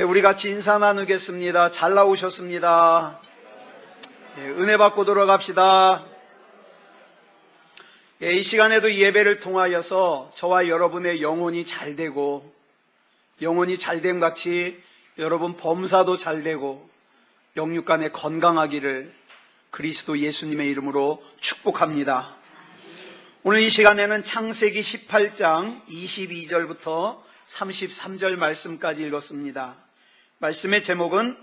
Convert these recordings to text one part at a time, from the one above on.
우리 같이 인사 나누겠습니다. 잘 나오셨습니다. 은혜 받고 돌아갑시다. 이 시간에도 예배를 통하여서 저와 여러분의 영혼이 잘 되고, 영혼이 잘됨 같이 여러분 범사도 잘 되고 영육간에 건강하기를 그리스도 예수님의 이름으로 축복합니다. 오늘 이 시간에는 창세기 18장 22절부터 33절 말씀까지 읽었습니다. 말씀의 제목은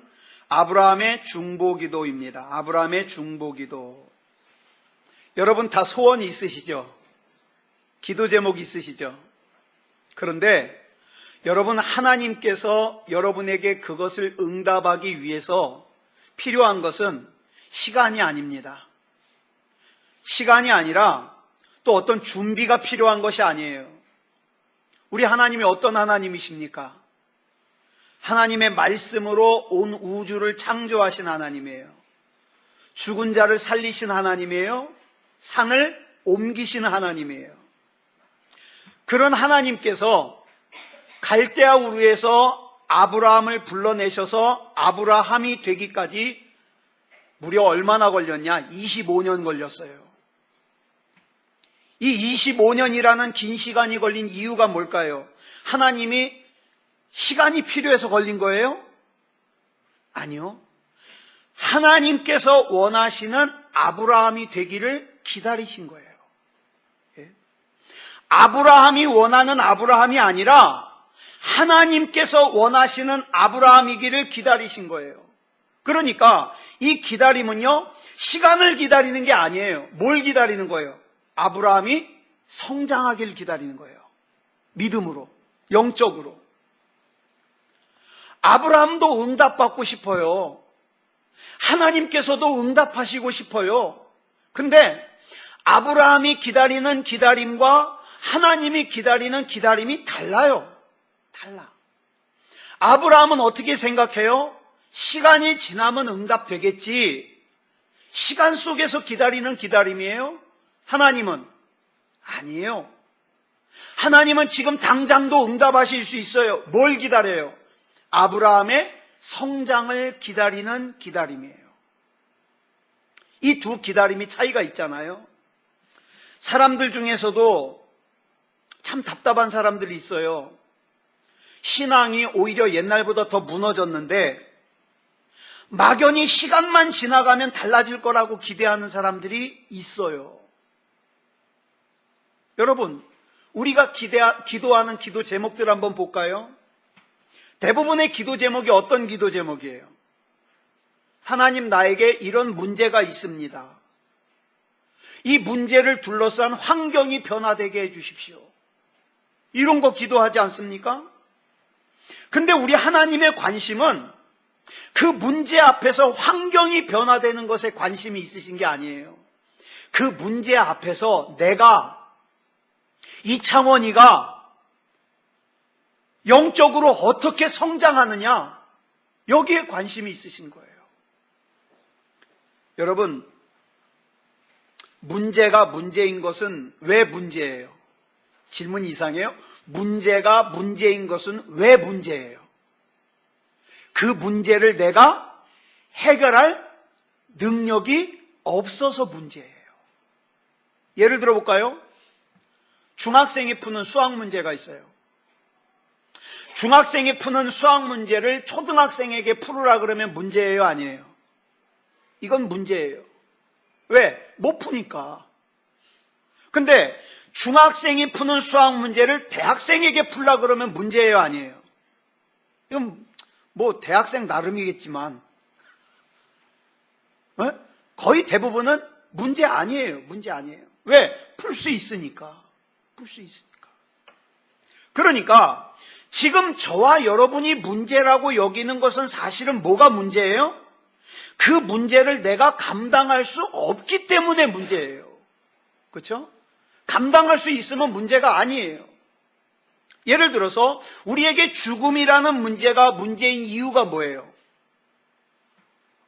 아브라함의 중보기도입니다. 아브라함의 중보기도. 여러분 다 소원이 있으시죠? 기도 제목 있으시죠? 그런데 여러분, 하나님께서 여러분에게 그것을 응답하기 위해서 필요한 것은 시간이 아닙니다. 시간이 아니라 또 어떤 준비가 필요한 것이 아니에요. 우리 하나님이 어떤 하나님이십니까? 하나님의 말씀으로 온 우주를 창조하신 하나님이에요. 죽은 자를 살리신 하나님이에요. 산을 옮기신 하나님이에요. 그런 하나님께서 갈대아 우르에서 아브라함을 불러내셔서 아브라함이 되기까지 무려 얼마나 걸렸냐? 25년 걸렸어요. 이 25년이라는 긴 시간이 걸린 이유가 뭘까요? 하나님이 시간이 필요해서 걸린 거예요? 아니요. 하나님께서 원하시는 아브라함이 되기를 기다리신 거예요. 아브라함이 원하는 아브라함이 아니라 하나님께서 원하시는 아브라함이기를 기다리신 거예요. 그러니까 이 기다림은요, 시간을 기다리는 게 아니에요. 뭘 기다리는 거예요? 아브라함이 성장하기를 기다리는 거예요. 믿음으로, 영적으로. 아브라함도 응답받고 싶어요. 하나님께서도 응답하시고 싶어요. 근데 아브라함이 기다리는 기다림과 하나님이 기다리는 기다림이 달라요. 달라. 아브라함은 어떻게 생각해요? 시간이 지나면 응답되겠지. 시간 속에서 기다리는 기다림이에요? 하나님은 아니에요. 하나님은 지금 당장도 응답하실 수 있어요. 뭘 기다려요? 아브라함의 성장을 기다리는 기다림이에요. 이 두 기다림이 차이가 있잖아요. 사람들 중에서도 참 답답한 사람들이 있어요. 신앙이 오히려 옛날보다 더 무너졌는데 막연히 시간만 지나가면 달라질 거라고 기대하는 사람들이 있어요. 여러분, 우리가 기도하는 기도 제목들 한번 볼까요? 대부분의 기도 제목이 어떤 기도 제목이에요? 하나님, 나에게 이런 문제가 있습니다. 이 문제를 둘러싼 환경이 변화되게 해주십시오. 이런 거 기도하지 않습니까? 근데 우리 하나님의 관심은 그 문제 앞에서 환경이 변화되는 것에 관심이 있으신 게 아니에요. 그 문제 앞에서 내가, 이창원이가 영적으로 어떻게 성장하느냐, 여기에 관심이 있으신 거예요. 여러분, 문제가 문제인 것은 왜 문제예요? 질문이 이상해요? 문제가 문제인 것은 왜 문제예요? 그 문제를 내가 해결할 능력이 없어서 문제예요. 예를 들어볼까요? 중학생이 푸는 수학 문제가 있어요. 중학생이 푸는 수학 문제를 초등학생에게 풀으라 그러면 문제예요, 아니에요? 이건 문제예요. 왜? 못 푸니까. 근데 중학생이 푸는 수학 문제를 대학생에게 풀라 그러면 문제예요, 아니에요? 이건 뭐 대학생 나름이겠지만 거의 대부분은 문제 아니에요. 문제 아니에요. 왜? 풀 수 있으니까. 풀 수 있으니까. 그러니까 지금 저와 여러분이 문제라고 여기는 것은 사실은 뭐가 문제예요? 그 문제를 내가 감당할 수 없기 때문에 문제예요. 그렇죠? 감당할 수 있으면 문제가 아니에요. 예를 들어서 우리에게 죽음이라는 문제가 문제인 이유가 뭐예요?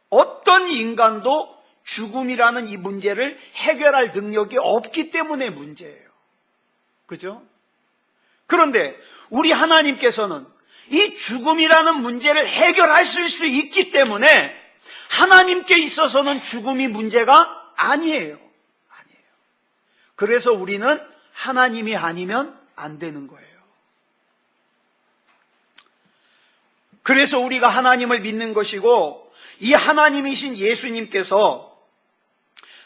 어떤 인간도 죽음이라는 이 문제를 해결할 능력이 없기 때문에 문제예요. 그죠? 그런데 우리 하나님께서는 이 죽음이라는 문제를 해결하실 수 있기 때문에 하나님께 있어서는 죽음이 문제가 아니에요. 그래서 우리는 하나님이 아니면 안 되는 거예요. 그래서 우리가 하나님을 믿는 것이고, 이 하나님이신 예수님께서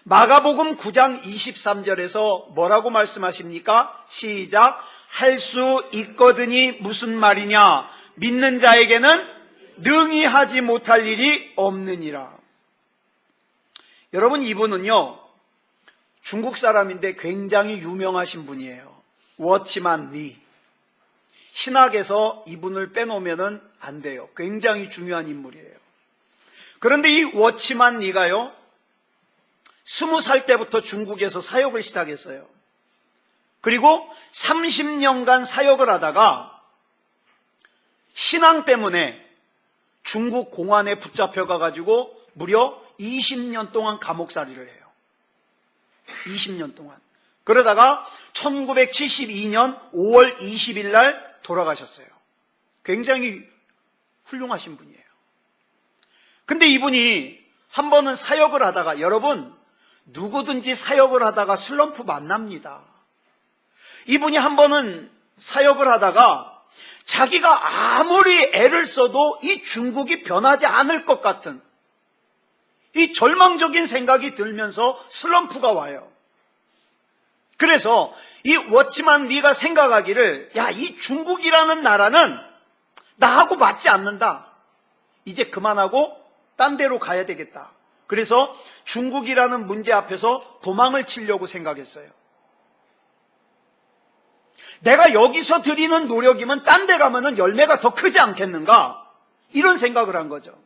마가복음 9장 23절에서 뭐라고 말씀하십니까? 시작. 할 수 있거든이 무슨 말이냐? 믿는 자에게는 능히 하지 못할 일이 없느니라. 여러분, 이분은요, 중국 사람인데 굉장히 유명하신 분이에요. 워치만 리. 신학에서 이분을 빼놓으면 안 돼요. 굉장히 중요한 인물이에요. 그런데 이 워치만 리가요, 20살 때부터 중국에서 사역을 시작했어요. 그리고 30년간 사역을 하다가 신앙 때문에 중국 공안에 붙잡혀가가지고 무려 20년 동안 감옥살이를 해요. 20년 동안. 그러다가 1972년 5월 20일 날 돌아가셨어요. 굉장히 훌륭하신 분이에요. 근데 이분이 한 번은 사역을 하다가, 여러분, 누구든지 사역을 하다가 슬럼프 만납니다. 이분이 한 번은 사역을 하다가 자기가 아무리 애를 써도 이 중국이 변하지 않을 것 같은 이 절망적인 생각이 들면서 슬럼프가 와요. 그래서 이 워치만 리가 생각하기를, 야, 이 중국이라는 나라는 나하고 맞지 않는다. 이제 그만하고 딴 데로 가야 되겠다. 그래서 중국이라는 문제 앞에서 도망을 치려고 생각했어요. 내가 여기서 드리는 노력이면 딴 데 가면은 열매가 더 크지 않겠는가? 이런 생각을 한 거죠.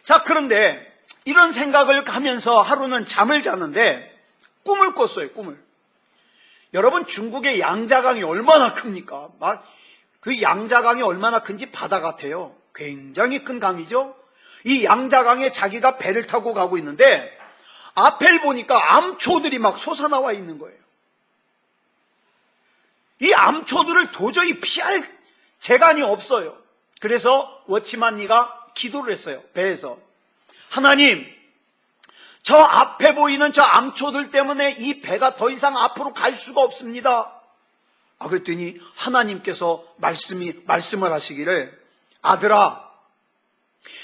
자, 그런데 이런 생각을 하면서 하루는 잠을 자는데 꿈을 꿨어요, 꿈을. 여러분, 중국의 양자강이 얼마나 큽니까? 막 그 양자강이 얼마나 큰지 바다 같아요. 굉장히 큰 강이죠? 이 양자강에 자기가 배를 타고 가고 있는데 앞을 보니까 암초들이 막 솟아나와 있는 거예요. 이 암초들을 도저히 피할 재간이 없어요. 그래서 워치만 리가 기도를 했어요. 배에서. 하나님, 저 앞에 보이는 저 암초들 때문에 이 배가 더 이상 앞으로 갈 수가 없습니다. 그랬더니 하나님께서 말씀을 하시기를, 아들아,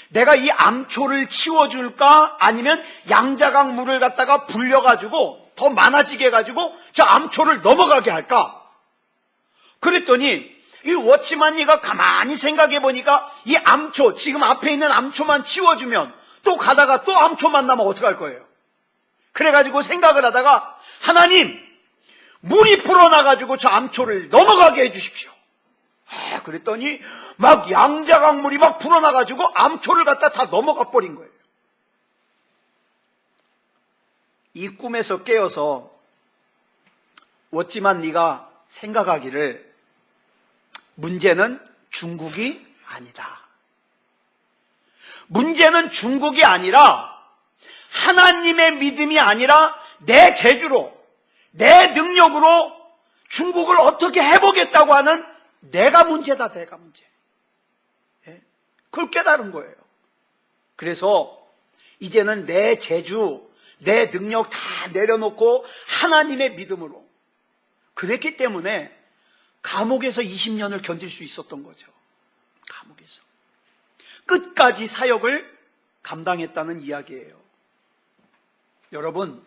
내가 이 암초를 치워줄까? 아니면 양자강 물을 갖다가 불려가지고 더 많아지게 해가지고 저 암초를 넘어가게 할까? 그랬더니 이 워치만 리가 가만히 생각해 보니까 이 암초, 지금 앞에 있는 암초만 치워주면 또 가다가 또 암초 만나면 어떡할 거예요? 그래가지고 생각을 하다가, 하나님, 물이 불어나가지고 저 암초를 넘어가게 해주십시오. 그랬더니 막 양자강 물이 막 불어나가지고 암초를 갖다 다 넘어가 버린 거예요. 이 꿈에서 깨어서 워치만 리가 생각하기를, 문제는 중국이 아니다. 문제는 중국이 아니라 하나님의 믿음이 아니라 내 재주로, 내 능력으로 중국을 어떻게 해보겠다고 하는 내가 문제다, 내가 문제. 그걸 깨달은 거예요. 그래서 이제는 내 재주, 내 능력 다 내려놓고 하나님의 믿음으로. 그랬기 때문에 감옥에서 20년을 견딜 수 있었던 거죠. 감옥에서. 끝까지 사역을 감당했다는 이야기예요. 여러분,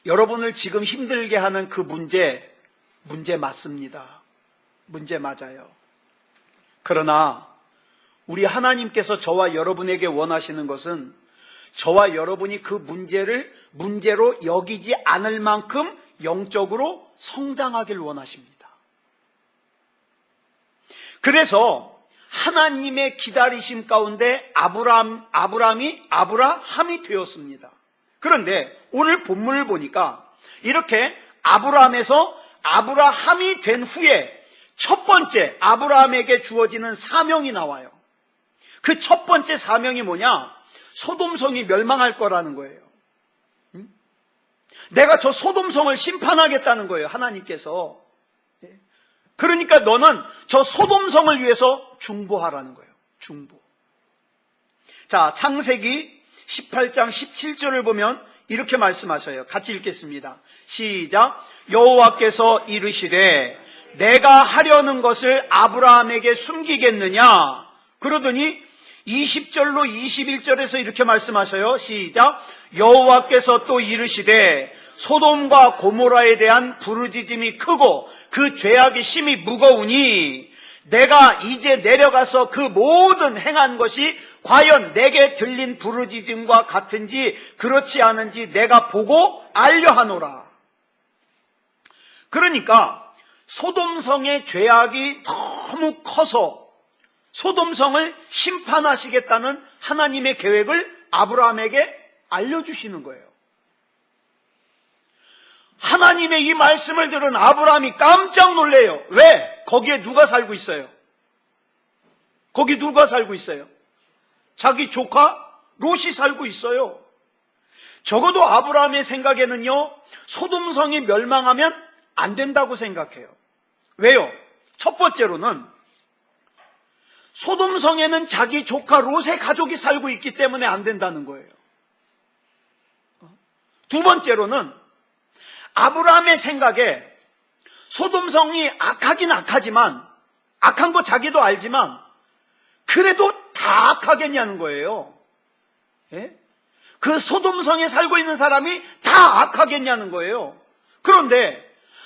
여러분을 지금 힘들게 하는 그 문제 맞습니다. 문제 맞아요. 그러나 우리 하나님께서 저와 여러분에게 원하시는 것은 저와 여러분이 그 문제로 여기지 않을 만큼 영적으로 성장하길 원하십니다. 그래서 하나님의 기다리심 가운데 아브라함이 되었습니다. 그런데 오늘 본문을 보니까 이렇게 아브라함에서 아브라함이 된 후에 첫 번째 아브라함에게 주어지는 사명이 나와요. 그 첫 번째 사명이 뭐냐? 소돔성이 멸망할 거라는 거예요. 내가 저 소돔성을 심판하겠다는 거예요, 하나님께서. 그러니까 너는 저 소돔성을 위해서 중보하라는 거예요. 중보. 자, 창세기 18장 17절을 보면 이렇게 말씀하셔요. 같이 읽겠습니다. 시작. 여호와께서 이르시되 내가 하려는 것을 아브라함에게 숨기겠느냐? 그러더니 20절로 21절에서 이렇게 말씀하셔요. 시작. 여호와께서 또 이르시되 소돔과 고모라에 대한 부르짖음이 크고 그 죄악이 심히 무거우니 내가 이제 내려가서 그 모든 행한 것이 과연 내게 들린 부르짖음과 같은지 그렇지 않은지 내가 보고 알려하노라. 그러니까 소돔성의 죄악이 너무 커서 소돔성을 심판하시겠다는 하나님의 계획을 아브라함에게 알려주시는 거예요. 하나님의 이 말씀을 들은 아브라함이 깜짝 놀래요. 왜? 거기에 누가 살고 있어요? 거기 누가 살고 있어요? 자기 조카 롯이 살고 있어요. 적어도 아브라함의 생각에는요, 소돔성이 멸망하면 안 된다고 생각해요. 왜요? 첫 번째로는 소돔성에는 자기 조카 롯의 가족이 살고 있기 때문에 안 된다는 거예요. 두 번째로는 아브라함의 생각에 소돔성이 악하긴 악하지만, 악한 거 자기도 알지만 그래도 다 악하겠냐는 거예요. 예? 그 소돔성에 살고 있는 사람이 다 악하겠냐는 거예요. 그런데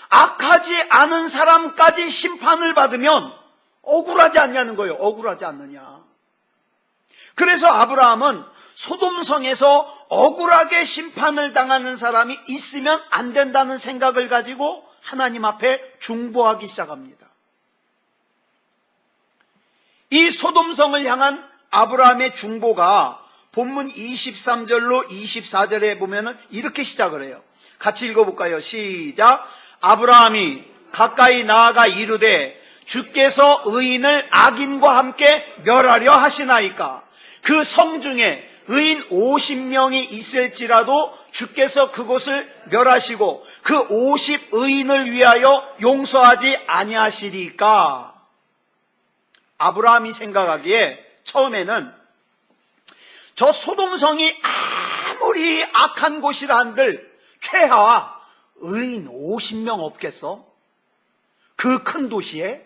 악하지 않은 사람까지 심판을 받으면 억울하지 않냐는 거예요. 억울하지 않느냐. 그래서 아브라함은 소돔성에서 억울하게 심판을 당하는 사람이 있으면 안 된다는 생각을 가지고 하나님 앞에 중보하기 시작합니다. 이 소돔성을 향한 아브라함의 중보가 본문 23절로 24절에 보면은 이렇게 시작을 해요. 같이 읽어볼까요? 시작. 아브라함이 가까이 나아가 이르되 주께서 의인을 악인과 함께 멸하려 하시나이까. 그 성 중에 의인 50명이 있을지라도 주께서 그곳을 멸하시고 그 50의인을 위하여 용서하지 아니하시리까. 아브라함이 생각하기에 처음에는 저 소돔성이 아무리 악한 곳이라 한들 최하 의인 50명 없겠어? 그 큰 도시에?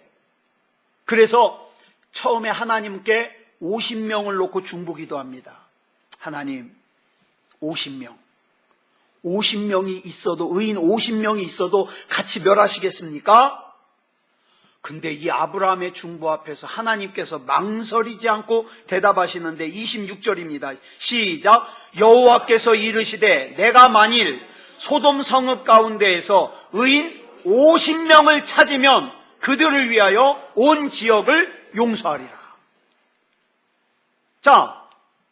그래서 처음에 하나님께 50명을 놓고 중보기도 합니다. 하나님, 50명. 50명이 있어도, 의인 50명이 있어도 같이 멸하시겠습니까? 근데 이 아브라함의 중보 앞에서 하나님께서 망설이지 않고 대답하시는데 26절입니다. 시작. 여호와께서 이르시되 내가 만일 소돔 성읍 가운데에서 의인 50명을 찾으면 그들을 위하여 온 지역을 용서하리라. 자,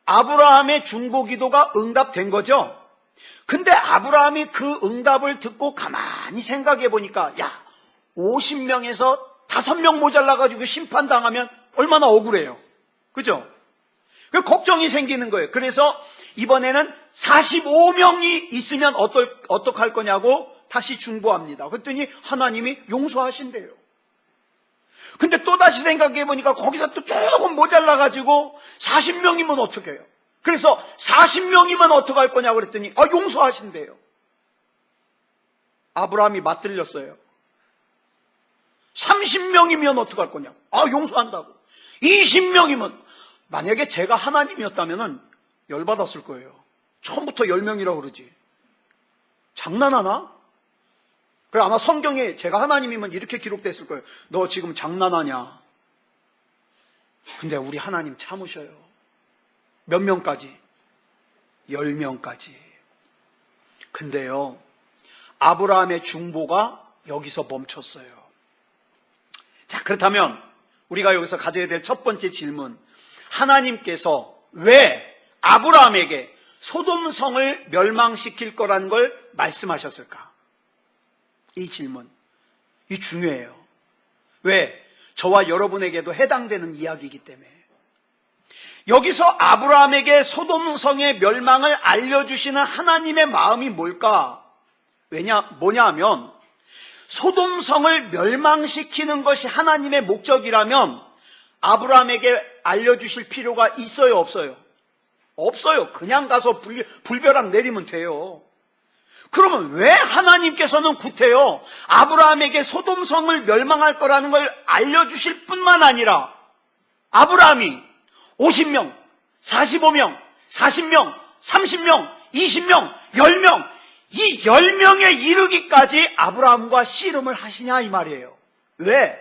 아브라함의 중보 기도가 응답된 거죠. 근데 아브라함이 그 응답을 듣고 가만히 생각해 보니까 50명에서 5명 모자라가지고 심판당하면 얼마나 억울해요. 그죠? 그 걱정이 생기는 거예요. 그래서 이번에는 45명이 있으면 어떡할 거냐고 다시 중보합니다. 그랬더니 하나님이 용서하신대요. 근데 또다시 생각해 보니까 거기서 또 조금 모자라가지고 40명이면 어떡해요? 그래서 40명이면 어떡할 거냐고 그랬더니 용서하신대요. 아브라함이 맞들렸어요. 30명이면 어떡할 거냐? 용서한다고. 20명이면, 만약에 제가 하나님이었다면 열받았을 거예요. 처음부터 10명이라고 그러지. 장난하나? 그래, 아마 성경에 제가 하나님이면 이렇게 기록됐을 거예요. 너 지금 장난하냐? 근데 우리 하나님 참으셔요. 몇 명까지? 10명까지. 근데요, 아브라함의 중보가 여기서 멈췄어요. 자, 그렇다면 우리가 여기서 가져야 될 첫 번째 질문. 하나님께서 왜 아브라함에게 소돔성을 멸망시킬 거라는 걸 말씀하셨을까? 이 질문. 이 중요해요. 왜? 저와 여러분에게도 해당되는 이야기이기 때문에. 여기서 아브라함에게 소돔성의 멸망을 알려주시는 하나님의 마음이 뭘까? 뭐냐 하면 소돔성을 멸망시키는 것이 하나님의 목적이라면 아브라함에게 알려주실 필요가 있어요, 없어요? 없어요. 그냥 가서 불벼락 내리면 돼요. 그러면 왜 하나님께서는 구태여 아브라함에게 소돔성을 멸망할 거라는 걸 알려주실 뿐만 아니라 아브라함이 50명, 45명, 40명, 30명, 20명, 10명, 이 10명에 이르기까지 아브라함과 씨름을 하시냐 이 말이에요. 왜?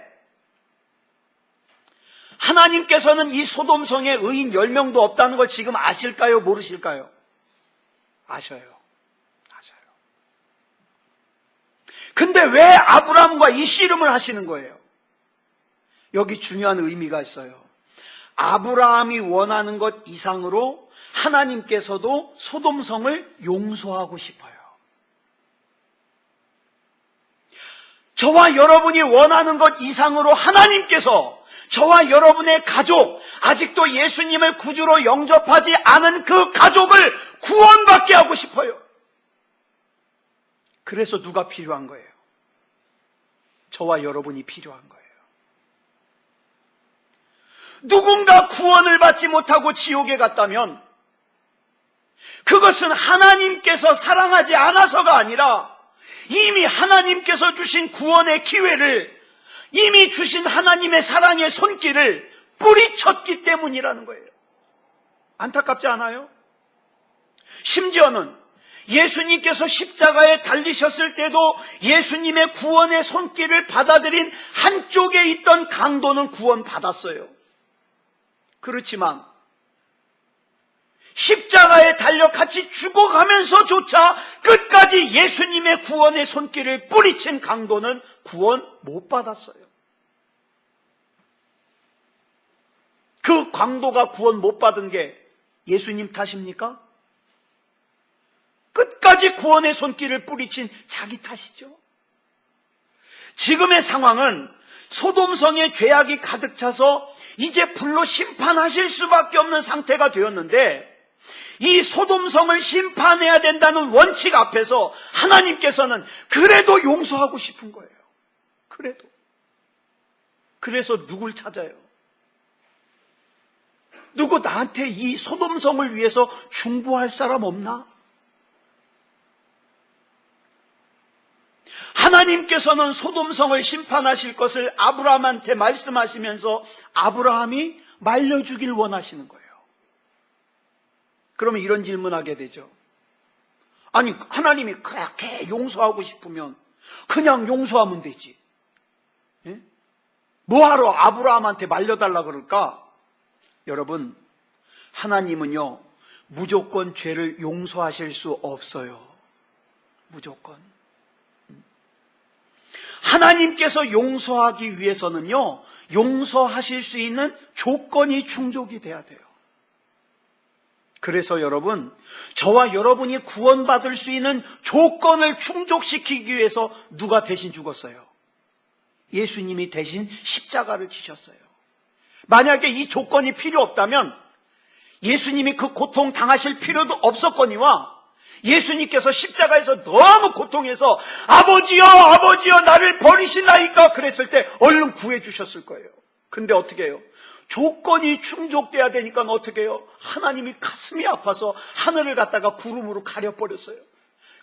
하나님께서는 이 소돔성에 의인 10명도 없다는 걸 지금 아실까요? 모르실까요? 아셔요. 근데 왜 아브라함과 이 씨름을 하시는 거예요? 여기 중요한 의미가 있어요. 아브라함이 원하는 것 이상으로 하나님께서도 소돔성을 용서하고 싶어요. 저와 여러분이 원하는 것 이상으로 하나님께서 저와 여러분의 가족, 아직도 예수님을 구주로 영접하지 않은 그 가족을 구원받게 하고 싶어요. 그래서 누가 필요한 거예요? 저와 여러분이 필요한 거예요. 누군가 구원을 받지 못하고 지옥에 갔다면 그것은 하나님께서 사랑하지 않아서가 아니라 이미 하나님께서 주신 구원의 기회를, 이미 주신 하나님의 사랑의 손길을 뿌리쳤기 때문이라는 거예요. 안타깝지 않아요? 심지어는 예수님께서 십자가에 달리셨을 때도 예수님의 구원의 손길을 받아들인 한쪽에 있던 강도는 구원받았어요. 그렇지만 십자가에 달려 같이 죽어가면서조차 끝까지 예수님의 구원의 손길을 뿌리친 강도는 구원 못 받았어요. 그 강도가 구원 못 받은 게 예수님 탓입니까? 끝까지 구원의 손길을 뿌리친 자기 탓이죠. 지금의 상황은 소돔성의 죄악이 가득 차서 이제 불로 심판하실 수밖에 없는 상태가 되었는데 이 소돔성을 심판해야 된다는 원칙 앞에서 하나님께서는 그래도 용서하고 싶은 거예요. 그래도. 그래서 누굴 찾아요? 누구 나한테 이 소돔성을 위해서 중보할 사람 없나? 하나님께서는 소돔성을 심판하실 것을 아브라함한테 말씀하시면서 아브라함이 말려주길 원하시는 거예요. 그러면 이런 질문하게 되죠. 아니 하나님이 그렇게 용서하고 싶으면 그냥 용서하면 되지. 예? 뭐하러 아브라함한테 말려달라 그럴까? 여러분, 하나님은요 무조건 죄를 용서하실 수 없어요. 무조건. 하나님께서 용서하기 위해서는요 용서하실 수 있는 조건이 충족이 돼야 돼요. 그래서 여러분, 저와 여러분이 구원받을 수 있는 조건을 충족시키기 위해서 누가 대신 죽었어요? 예수님이 대신 십자가를 지셨어요. 만약에 이 조건이 필요 없다면 예수님이 그 고통 당하실 필요도 없었거니와 예수님께서 십자가에서 너무 고통해서 아버지여 아버지여 나를 버리시나이까 그랬을 때 얼른 구해 주셨을 거예요. 근데 어떻게 해요? 조건이 충족돼야 되니까 어떻게 해요? 하나님이 가슴이 아파서 하늘을 갖다가 구름으로 가려버렸어요.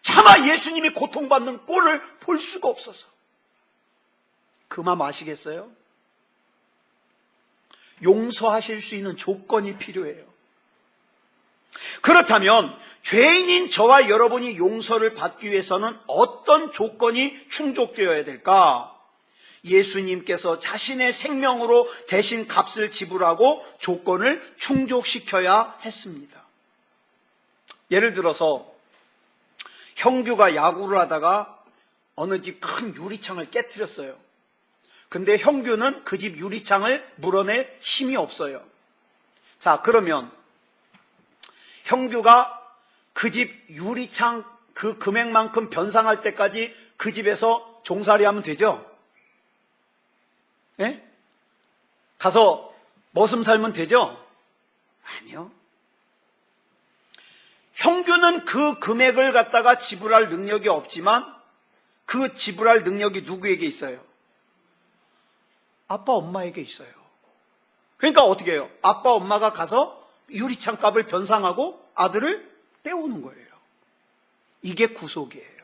차마 예수님이 고통받는 꼴을 볼 수가 없어서. 그 마음 아시겠어요? 용서하실 수 있는 조건이 필요해요. 그렇다면 죄인인 저와 여러분이 용서를 받기 위해서는 어떤 조건이 충족되어야 될까? 예수님께서 자신의 생명으로 대신 값을 지불하고 조건을 충족시켜야 했습니다. 예를 들어서 형규가 야구를 하다가 어느 집 큰 유리창을 깨트렸어요. 근데 형규는 그 집 유리창을 물어낼 힘이 없어요. 자, 그러면 형규가 그 집 유리창 그 금액만큼 변상할 때까지 그 집에서 종살이 하면 되죠? 예? 가서 머슴 살면 되죠? 아니요. 형규는 그 금액을 갖다가 지불할 능력이 없지만 그 지불할 능력이 누구에게 있어요? 아빠 엄마에게 있어요. 그러니까 어떻게 해요? 아빠 엄마가 가서 유리창 값을 변상하고 아들을 떼오는 거예요. 이게 구속이에요.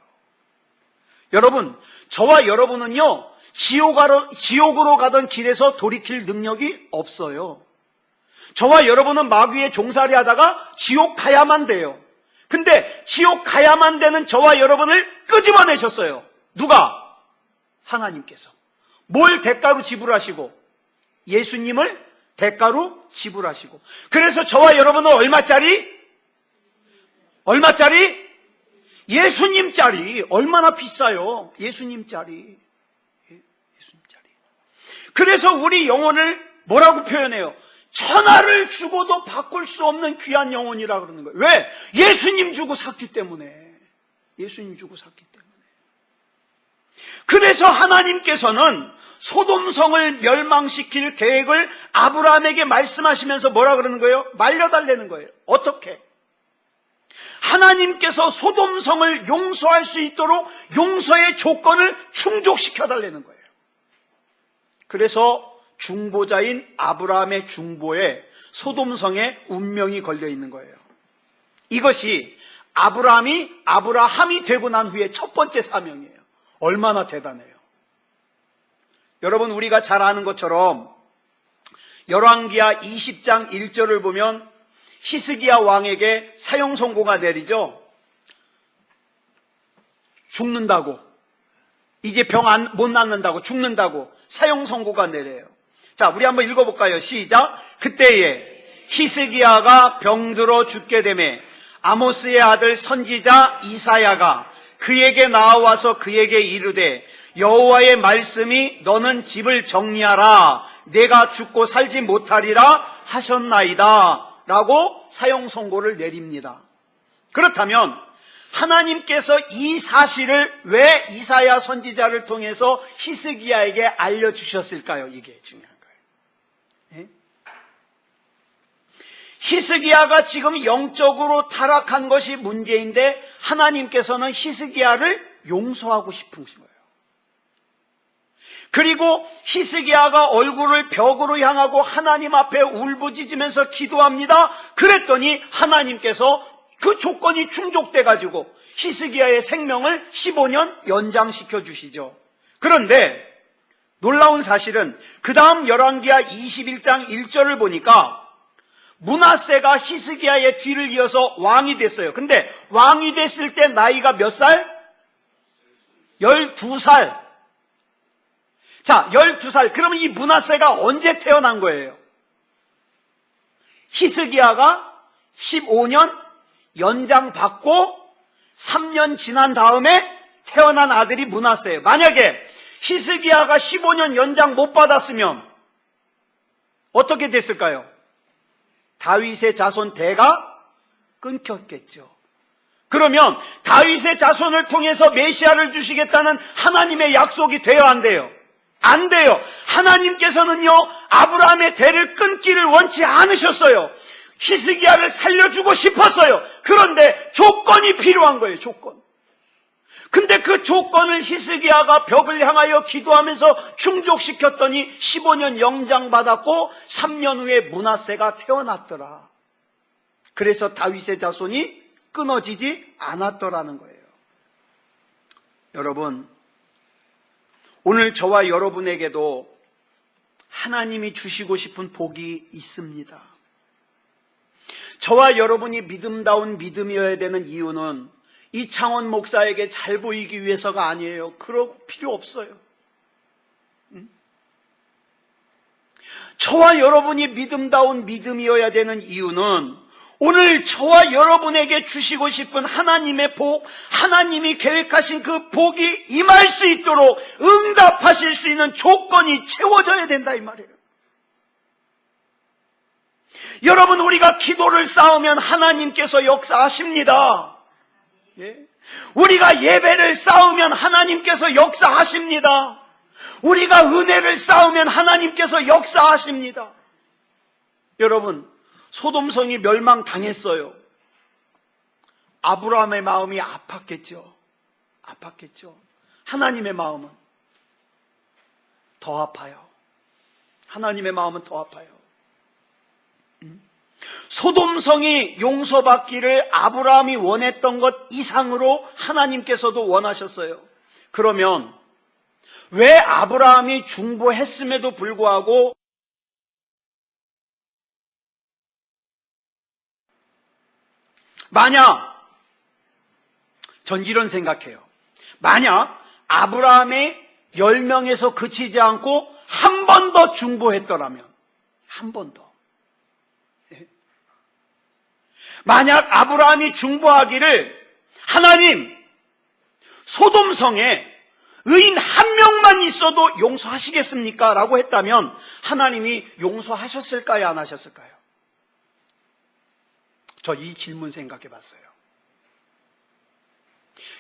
여러분, 저와 여러분은요, 지옥으로 가던 길에서 돌이킬 능력이 없어요. 저와 여러분은 마귀의 종살이 하다가 지옥 가야만 돼요. 근데 지옥 가야만 되는 저와 여러분을 끄집어내셨어요. 누가? 하나님께서. 뭘 대가로 지불하시고? 예수님을 대가로 지불하시고. 그래서 저와 여러분은 얼마짜리? 얼마짜리? 예수님짜리. 얼마나 비싸요? 예수님짜리. 예수님짜리. 그래서 우리 영혼을 뭐라고 표현해요? 천하를 주고도 바꿀 수 없는 귀한 영혼이라 그러는 거예요. 왜? 예수님 주고 샀기 때문에. 예수님 주고 샀기 때문에. 그래서 하나님께서는 소돔성을 멸망시킬 계획을 아브라함에게 말씀하시면서 뭐라 그러는 거예요? 말려달라는 거예요. 어떻게? 하나님께서 소돔성을 용서할 수 있도록 용서의 조건을 충족시켜달라는 거예요. 그래서 중보자인 아브라함의 중보에 소돔성의 운명이 걸려 있는 거예요. 이것이 아브라함이 되고 난 후에 첫 번째 사명이에요. 얼마나 대단해요. 여러분, 우리가 잘 아는 것처럼 열왕기하 20장 1절을 보면 히스기야 왕에게 사형 선고가 내리죠. 죽는다고. 이제 병 못 낫는다고, 죽는다고 사형 선고가 내려요. 자, 우리 한번 읽어볼까요? 시작. 그때에 히스기야가 병들어 죽게 되매 아모스의 아들 선지자 이사야가 그에게 나와서 그에게 이르되 여호와의 말씀이 너는 집을 정리하라 내가 죽고 살지 못하리라 하셨나이다 라고 사형 선고를 내립니다. 그렇다면 하나님께서 이 사실을 왜 이사야 선지자를 통해서 히스기야에게 알려주셨을까요? 이게 중요한 거예요. 예? 히스기야가 지금 영적으로 타락한 것이 문제인데 하나님께서는 히스기야를 용서하고 싶은 거예요. 그리고 히스기야가 얼굴을 벽으로 향하고 하나님 앞에 울부짖으면서 기도합니다. 그랬더니 하나님께서 그 조건이 충족돼 가지고 히스기야의 생명을 15년 연장시켜 주시죠. 그런데 놀라운 사실은 그 다음 열왕기하 21장 1절을 보니까 므낫세가 히스기야의 뒤를 이어서 왕이 됐어요. 근데 왕이 됐을 때 나이가 몇 살? 12살. 자, 12살. 그러면 이 므낫세가 언제 태어난 거예요? 히스기야가 15년 연장받고 3년 지난 다음에 태어난 아들이 므낫세예요. 만약에 히스기야가 15년 연장 못 받았으면 어떻게 됐을까요? 다윗의 자손 대가 끊겼겠죠. 그러면 다윗의 자손을 통해서 메시아를 주시겠다는 하나님의 약속이 돼요, 안 돼요? 안 돼요. 하나님께서는요, 아브라함의 대를 끊기를 원치 않으셨어요. 히스기야를 살려주고 싶었어요. 그런데 조건이 필요한 거예요, 조건. 근데 그 조건을 히스기야가 벽을 향하여 기도하면서 충족시켰더니 15년 영장받았고 3년 후에 므낫세가 태어났더라. 그래서 다윗의 자손이 끊어지지 않았더라는 거예요. 여러분, 오늘 저와 여러분에게도 하나님이 주시고 싶은 복이 있습니다. 저와 여러분이 믿음다운 믿음이어야 되는 이유는 이창원 목사에게 잘 보이기 위해서가 아니에요. 그럴 필요 없어요. 저와 여러분이 믿음다운 믿음이어야 되는 이유는 오늘 저와 여러분에게 주시고 싶은 하나님의 복, 하나님이 계획하신 그 복이 임할 수 있도록 응답하실 수 있는 조건이 채워져야 된다 이 말이에요. 여러분, 우리가 기도를 쌓으면 하나님께서 역사하십니다. 예? 우리가 예배를 쌓으면 하나님께서 역사하십니다. 우리가 은혜를 쌓으면 하나님께서 역사하십니다. 여러분, 소돔성이 멸망당했어요. 아브라함의 마음이 아팠겠죠. 아팠겠죠. 하나님의 마음은 더 아파요. 하나님의 마음은 더 아파요. 소돔성이 용서받기를 아브라함이 원했던 것 이상으로 하나님께서도 원하셨어요. 그러면 왜 아브라함이 중보했음에도 불구하고 만약 전 이런 생각해요. 만약 아브라함의 10명에서 그치지 않고 한 번 더 중보했더라면, 한 번 더. 만약 아브라함이 중보하기를 하나님, 소돔성에 의인 한 명만 있어도 용서하시겠습니까? 라고 했다면 하나님이 용서하셨을까요? 안 하셨을까요? 저 이 질문 생각해 봤어요.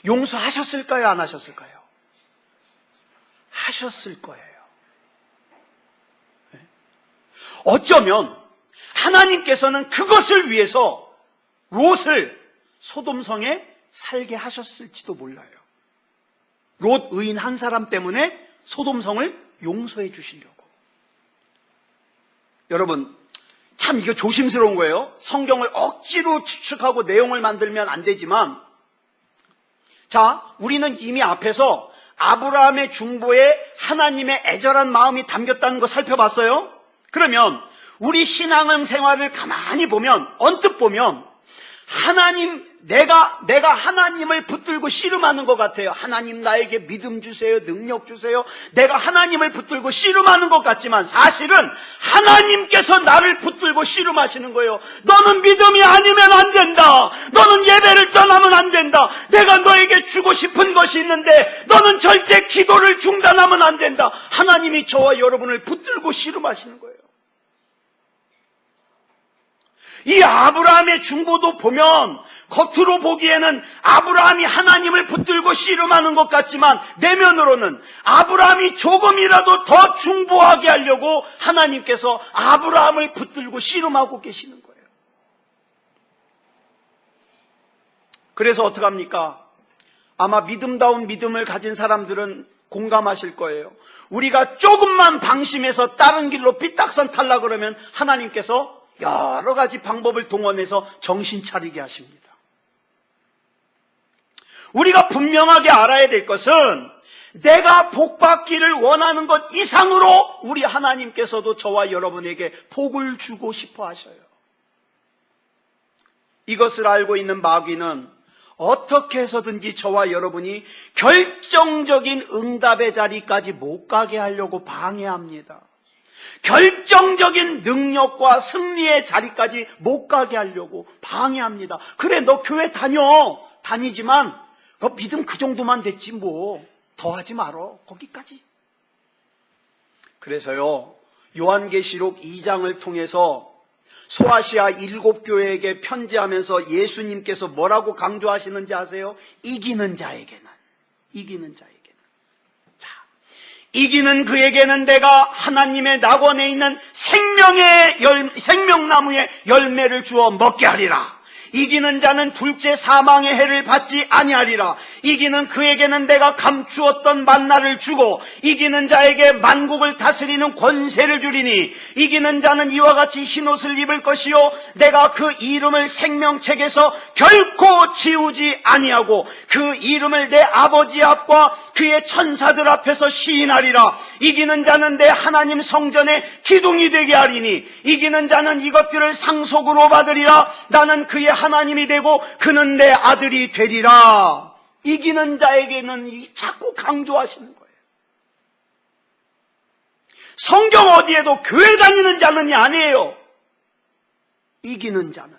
용서하셨을까요? 안 하셨을까요? 하셨을 거예요. 어쩌면 하나님께서는 그것을 위해서 롯을 소돔성에 살게 하셨을지도 몰라요. 롯 의인 한 사람 때문에 소돔성을 용서해 주시려고. 여러분, 참 이거 조심스러운 거예요. 성경을 억지로 추측하고 내용을 만들면 안 되지만, 자, 우리는 이미 앞에서 아브라함의 중보에 하나님의 애절한 마음이 담겼다는 거 살펴봤어요. 그러면 우리 신앙생활을 가만히 보면, 언뜻 보면 내가 하나님을 붙들고 씨름하는 것 같아요. 하나님 나에게 믿음 주세요, 능력 주세요. 내가 하나님을 붙들고 씨름하는 것 같지만 사실은 하나님께서 나를 붙들고 씨름하시는 거예요. 너는 믿음이 아니면 안 된다. 너는 예배를 떠나면 안 된다. 내가 너에게 주고 싶은 것이 있는데 너는 절대 기도를 중단하면 안 된다. 하나님이 저와 여러분을 붙들고 씨름하시는 거예요. 이 아브라함의 중보도 보면 겉으로 보기에는 아브라함이 하나님을 붙들고 씨름하는 것 같지만 내면으로는 아브라함이 조금이라도 더 중보하게 하려고 하나님께서 아브라함을 붙들고 씨름하고 계시는 거예요. 그래서 어떡합니까? 아마 믿음다운 믿음을 가진 사람들은 공감하실 거예요. 우리가 조금만 방심해서 다른 길로 삐딱선 탈라 그러면 하나님께서 여러 가지 방법을 동원해서 정신 차리게 하십니다. 우리가 분명하게 알아야 될 것은 내가 복받기를 원하는 것 이상으로 우리 하나님께서도 저와 여러분에게 복을 주고 싶어 하셔요. 이것을 알고 있는 마귀는 어떻게 해서든지 저와 여러분이 결정적인 응답의 자리까지 못 가게 하려고 방해합니다. 결정적인 능력과 승리의 자리까지 못 가게 하려고 방해합니다. 그래, 너 교회 다니지만 너 믿음 그 정도만 됐지 뭐 더 하지 말어. 거기까지. 그래서요, 요한계시록 2장을 통해서 소아시아 7교회에게 편지하면서 예수님께서 뭐라고 강조하시는지 아세요? 이기는 자에게는. 자, 이기는 그에게는 내가 하나님의 낙원에 있는 생명나무의 열매를 주어 먹게 하리라. 이기는 자는 둘째 사망의 해를 받지 아니하리라. 이기는 그에게는 내가 감추었던 만나를 주고 이기는 자에게 만국을 다스리는 권세를 주리니 이기는 자는 이와 같이 흰옷을 입을 것이요 내가 그 이름을 생명책에서 결코 지우지 아니하고 그 이름을 내 아버지 앞과 그의 천사들 앞에서 시인하리라. 이기는 자는 내 하나님 성전에 기둥이 되게 하리니 이기는 자는 이것들을 상속으로 받으리라. 나는 그의 하나님이 되고 그는 내 아들이 되리라. 이기는 자에게는 자꾸 강조하시는 거예요. 성경 어디에도 교회 다니는 자는이 아니에요. 이기는 자는.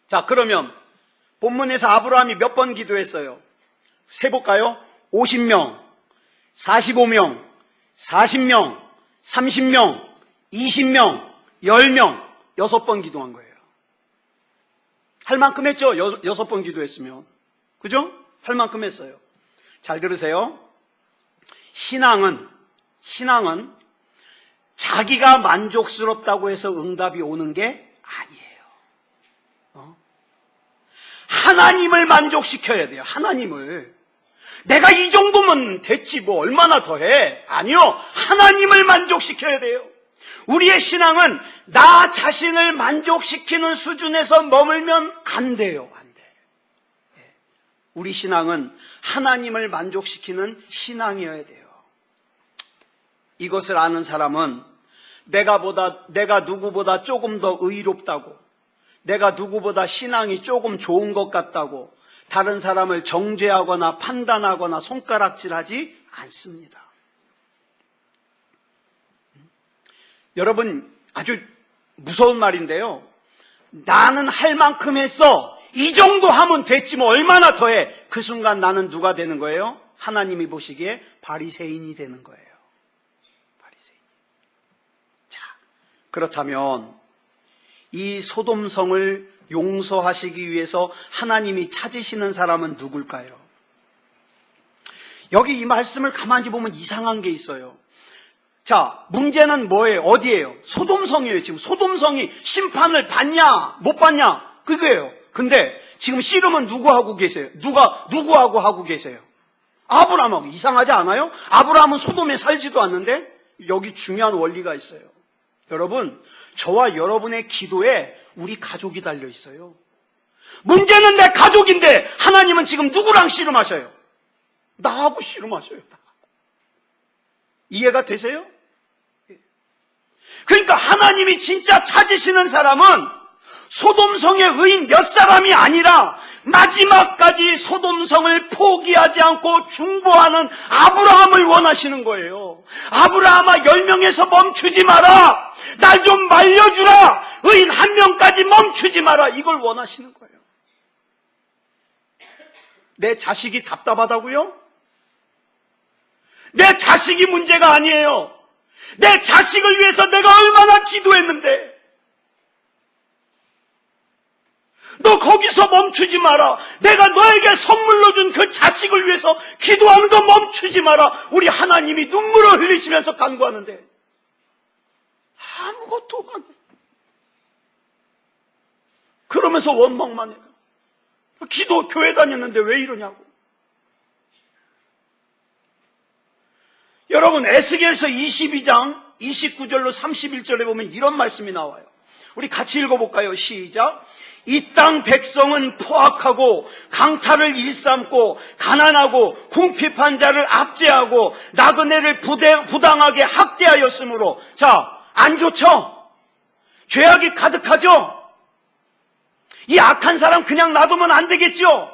자, 그러면 본문에서 아브라함이 몇 번 기도했어요? 세볼까요? 50명, 45명, 40명, 30명, 20명, 10명, 6번 기도한 거예요. 할 만큼 했죠? 6번 기도했으면. 그죠? 할 만큼 했어요. 잘 들으세요. 신앙은 자기가 만족스럽다고 해서 응답이 오는 게 아니에요. 하나님을 만족시켜야 돼요. 하나님을. 내가 이 정도면 됐지 뭐 얼마나 더 해. 아니요. 하나님을 만족시켜야 돼요. 우리의 신앙은 나 자신을 만족시키는 수준에서 머물면 안 돼요. 안 돼. 우리 신앙은 하나님을 만족시키는 신앙이어야 돼요. 이것을 아는 사람은 내가 누구보다 조금 더 의롭다고, 내가 누구보다 신앙이 조금 좋은 것 같다고 다른 사람을 정죄하거나 판단하거나 손가락질하지 않습니다. 여러분, 아주 무서운 말인데요. 나는 할 만큼 했어. 이 정도 하면 됐지 뭐 얼마나 더 해. 그 순간 나는 누가 되는 거예요? 하나님이 보시기에 바리새인이 되는 거예요. 바리새인. 자, 그렇다면 이 소돔성을 용서하시기 위해서 하나님이 찾으시는 사람은 누굴까요? 여기 이 말씀을 가만히 보면 이상한 게 있어요. 자, 문제는 뭐예요? 어디예요? 소돔성이에요. 지금 소돔성이 심판을 받냐 못 받냐 그거예요. 근데 지금 씨름은 누구하고 계세요? 누구하고 하고 계세요? 아브라함하고. 이상하지 않아요? 아브라함은 소돔에 살지도 않는데 여기 중요한 원리가 있어요. 여러분, 저와 여러분의 기도에 우리 가족이 달려 있어요. 문제는 내 가족인데 하나님은 지금 누구랑 씨름하셔요? 나하고 씨름하셔요. 이해가 되세요? 그러니까 하나님이 진짜 찾으시는 사람은 소돔성의 의인 몇 사람이 아니라 마지막까지 소돔성을 포기하지 않고 중보하는 아브라함을 원하시는 거예요. 아브라함아, 10명에서 멈추지 마라. 날 좀 말려주라. 의인 1명까지 멈추지 마라. 이걸 원하시는 거예요. 내 자식이 답답하다고요? 내 자식이 문제가 아니에요. 내 자식을 위해서 내가 얼마나 기도했는데. 너 거기서 멈추지 마라. 내가 너에게 선물로 준 그 자식을 위해서 기도하는 거 멈추지 마라. 우리 하나님이 눈물을 흘리시면서 간구하는데 아무것도 안 해. 그러면서 원망만 해요. 기도 교회 다녔는데 왜 이러냐고. 여러분, 에스겔서 22장 29절로 31절에 보면 이런 말씀이 나와요. 우리 같이 읽어볼까요? 시작. 이 땅 백성은 포악하고 강탈을 일삼고 가난하고 궁핍한 자를 압제하고 나그네를 부당하게 학대하였으므로. 자, 안 좋죠? 죄악이 가득하죠? 이 악한 사람 그냥 놔두면 안 되겠죠?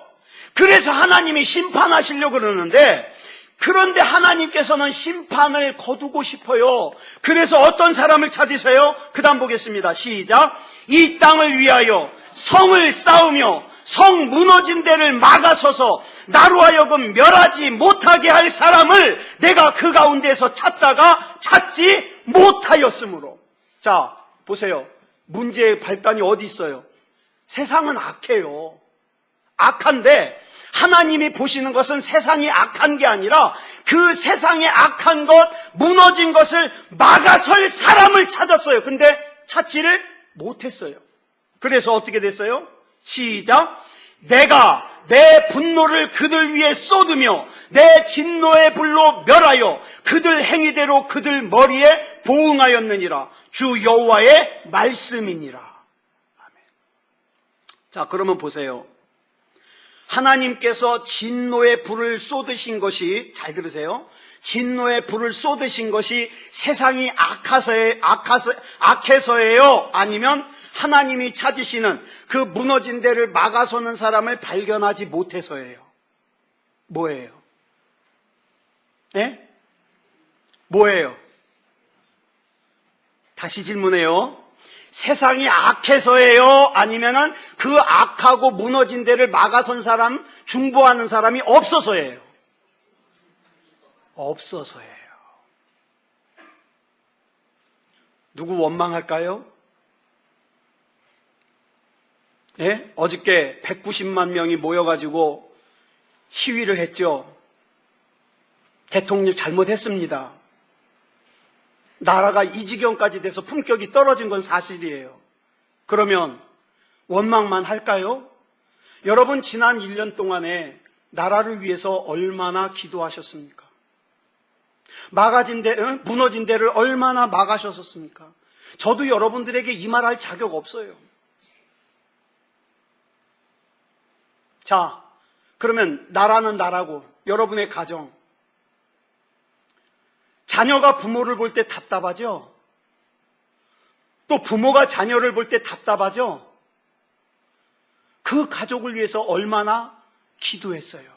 그래서 하나님이 심판하시려고 그러는데, 그런데 하나님께서는 심판을 거두고 싶어요. 그래서 어떤 사람을 찾으세요? 그 다음 보겠습니다. 시작. 이 땅을 위하여 성을 쌓으며 성 무너진 데를 막아서서 나로 하여금 멸하지 못하게 할 사람을 내가 그 가운데서 찾다가 찾지 못하였으므로. 자, 보세요. 문제의 발단이 어디 있어요? 세상은 악해요. 악한데 하나님이 보시는 것은 세상이 악한 게 아니라 그 세상의 악한 것, 무너진 것을 막아설 사람을 찾았어요. 근데 찾지를 못했어요. 그래서 어떻게 됐어요? 시작. 내가 내 분노를 그들 위에 쏟으며 내 진노의 불로 멸하여 그들 행위대로 그들 머리에 보응하였느니라. 주 여호와의 말씀이니라. 아멘. 자, 그러면 보세요. 하나님께서 진노의 불을 쏟으신 것이, 잘 들으세요. 진노의 불을 쏟으신 것이 세상이 악해서예요? 아니면 하나님이 찾으시는 그 무너진 데를 막아서는 사람을 발견하지 못해서예요? 뭐예요? 예? 뭐예요? 다시 질문해요. 세상이 악해서예요? 아니면은 그 악하고 무너진 데를 막아선 사람, 중보하는 사람이 없어서예요? 없어서예요. 누구 원망할까요? 예? 어저께 190만 명이 모여가지고 시위를 했죠. 대통령 잘못했습니다. 나라가 이 지경까지 돼서 품격이 떨어진 건 사실이에요. 그러면 원망만 할까요? 여러분 지난 1년 동안에 나라를 위해서 얼마나 기도하셨습니까? 무너진 데를 얼마나 막으셨습니까? 저도 여러분들에게 이 말할 자격 없어요. 자, 그러면 나라는 나라고 여러분의 가정, 자녀가 부모를 볼 때 답답하죠? 또 부모가 자녀를 볼 때 답답하죠? 그 가족을 위해서 얼마나 기도했어요?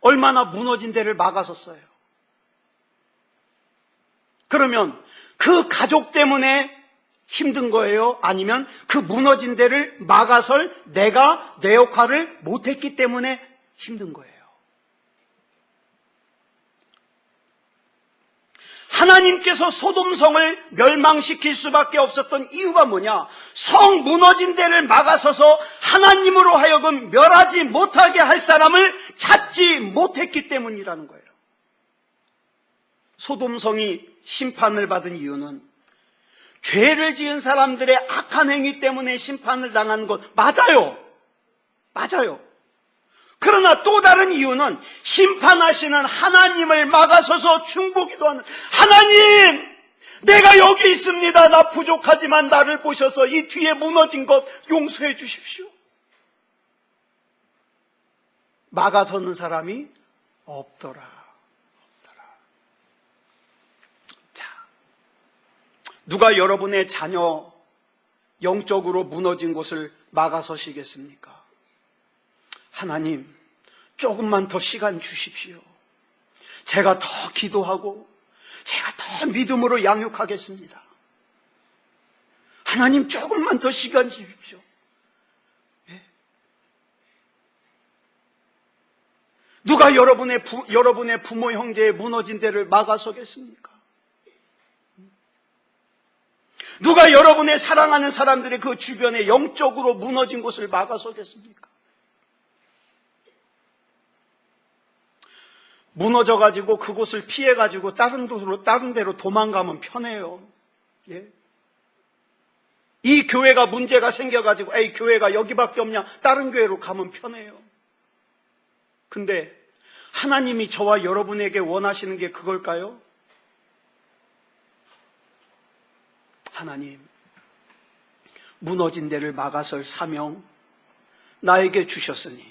얼마나 무너진 데를 막아섰어요? 그러면 그 가족 때문에 힘든 거예요? 아니면 그 무너진 데를 막아설 내가 내 역할을 못했기 때문에 힘든 거예요? 하나님께서 소돔성을 멸망시킬 수밖에 없었던 이유가 뭐냐? 성 무너진 데를 막아서서 하나님으로 하여금 멸하지 못하게 할 사람을 찾지 못했기 때문이라는 거예요. 소돔성이 심판을 받은 이유는 죄를 지은 사람들의 악한 행위 때문에 심판을 당한 것 맞아요. 맞아요. 그러나 또 다른 이유는 심판하시는 하나님을 막아서서 중보기도하는 하나님, 내가 여기 있습니다. 나 부족하지만 나를 보셔서 이 뒤에 무너진 것 용서해 주십시오. 막아서는 사람이 없더라. 자, 누가 여러분의 자녀 영적으로 무너진 곳을 막아서시겠습니까? 하나님, 조금만 더 시간 주십시오. 제가 더 기도하고 제가 더 믿음으로 양육하겠습니다. 하나님, 조금만 더 시간 주십시오. 예. 누가 여러분의 부모 형제의 무너진 데를 막아서겠습니까? 누가 여러분의 사랑하는 사람들의 그 주변에 영적으로 무너진 곳을 막아서겠습니까? 무너져가지고 그곳을 피해가지고 다른 데로 도망가면 편해요. 예? 이 교회가 문제가 생겨가지고 에이, 교회가 여기밖에 없냐, 다른 교회로 가면 편해요. 근데 하나님이 저와 여러분에게 원하시는 게 그걸까요? 하나님, 무너진 데를 막아설 사명 나에게 주셨으니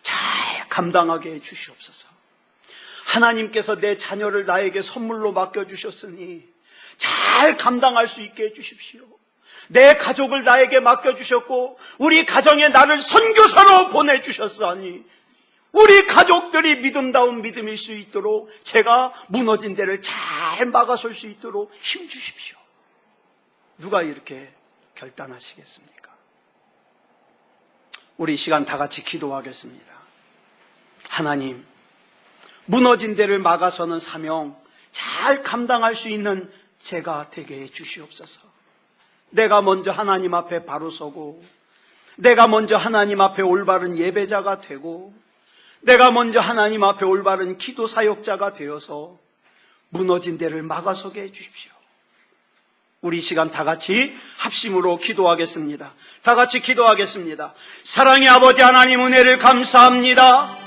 잘 감당하게 해 주시옵소서. 하나님께서 내 자녀를 나에게 선물로 맡겨주셨으니 잘 감당할 수 있게 해주십시오. 내 가족을 나에게 맡겨주셨고 우리 가정에 나를 선교사로 보내주셨으니 우리 가족들이 믿음다운 믿음일 수 있도록 제가 무너진 데를 잘 막아설 수 있도록 힘주십시오. 누가 이렇게 결단하시겠습니까? 우리 이 시간 다 같이 기도하겠습니다. 하나님, 무너진 데를 막아서는 사명 잘 감당할 수 있는 제가 되게 해 주시옵소서. 내가 먼저 하나님 앞에 바로 서고 내가 먼저 하나님 앞에 올바른 예배자가 되고 내가 먼저 하나님 앞에 올바른 기도 사역자가 되어서 무너진 데를 막아서게 해 주십시오. 우리 시간 다 같이 합심으로 기도하겠습니다. 다 같이 기도하겠습니다. 사랑의 아버지 하나님, 은혜를 감사합니다.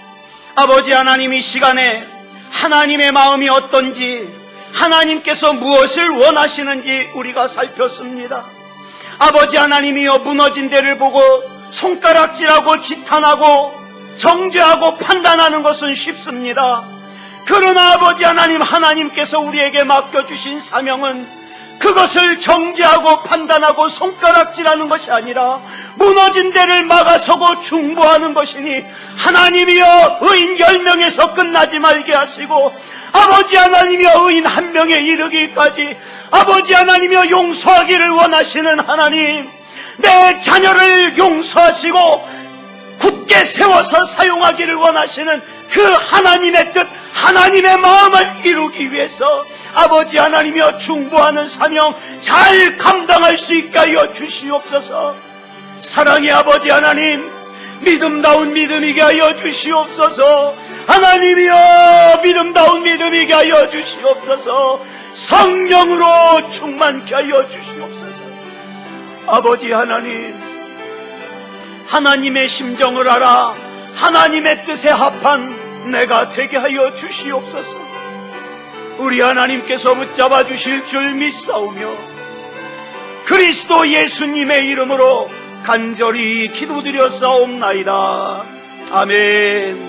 아버지 하나님, 이 시간에 하나님의 마음이 어떤지, 하나님께서 무엇을 원하시는지 우리가 살폈습니다. 아버지 하나님이여, 무너진 데를 보고 손가락질하고 지탄하고 정죄하고 판단하는 것은 쉽습니다. 그러나 아버지 하나님, 하나님께서 우리에게 맡겨주신 사명은 그것을 정죄하고 판단하고 손가락질하는 것이 아니라 무너진 데를 막아서고 중보하는 것이니 하나님이여, 의인 10명에서 끝나지 말게 하시고 아버지 하나님이여, 의인 1명에 이르기까지 아버지 하나님이여, 용서하기를 원하시는 하나님, 내 자녀를 용서하시고 굳게 세워서 사용하기를 원하시는 그 하나님의 뜻, 하나님의 마음을 이루기 위해서 아버지 하나님이여, 중보하는 사명 잘 감당할 수 있게 하여 주시옵소서. 사랑의 아버지 하나님, 믿음다운 믿음이게 하여 주시옵소서. 하나님이여, 믿음다운 믿음이게 하여 주시옵소서. 성령으로 충만케 하여 주시옵소서. 아버지 하나님, 하나님의 심정을 알아 하나님의 뜻에 합한 내가 되게 하여 주시옵소서. 우리 하나님께서 붙잡아 주실 줄 믿사오며 그리스도 예수님의 이름으로 간절히 기도드렸사옵나이다. 아멘.